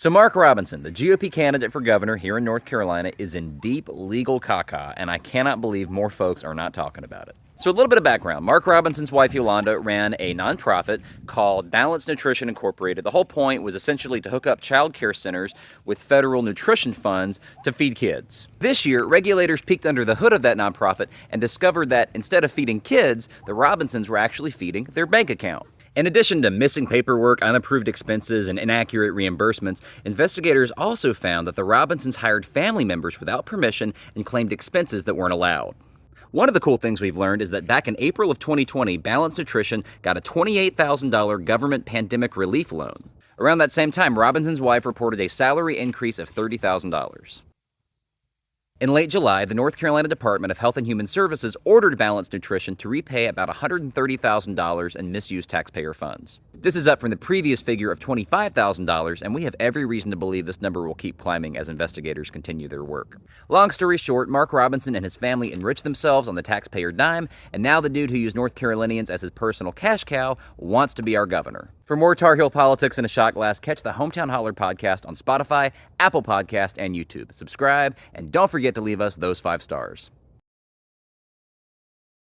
So Mark Robinson, the GOP candidate for governor here in North Carolina, is in deep legal caca, and I cannot believe more folks are not talking about it. So a little bit of background. Mark Robinson's wife, Yolanda, ran a nonprofit called Balanced Nutrition Incorporated. The whole point was essentially to hook up child care centers with federal nutrition funds to feed kids. This year, regulators peeked under the hood of that nonprofit and discovered that instead of feeding kids, the Robinsons were actually feeding their bank account. In addition to missing paperwork, unapproved expenses, and inaccurate reimbursements, investigators also found that the Robinsons hired family members without permission and claimed expenses that weren't allowed. One of the cool things we've learned is that back in April of 2020, Balanced Nutrition got a $28,000 government pandemic relief loan. Around that same time, Robinson's wife reported a salary increase of $30,000. In late July, the North Carolina Department of Health and Human Services ordered Balanced Nutrition to repay about $130,000 in misused taxpayer funds. This is up from the previous figure of $25,000, and we have every reason to believe this number will keep climbing as investigators continue their work. Long story short, Mark Robinson and his family enriched themselves on the taxpayer dime, and now the dude who used North Carolinians as his personal cash cow wants to be our governor. For more Tar Heel politics in a shot glass, catch the Hometown Holler podcast on Spotify, Apple Podcast, and YouTube. Subscribe, and don't forget to leave us those 5 stars.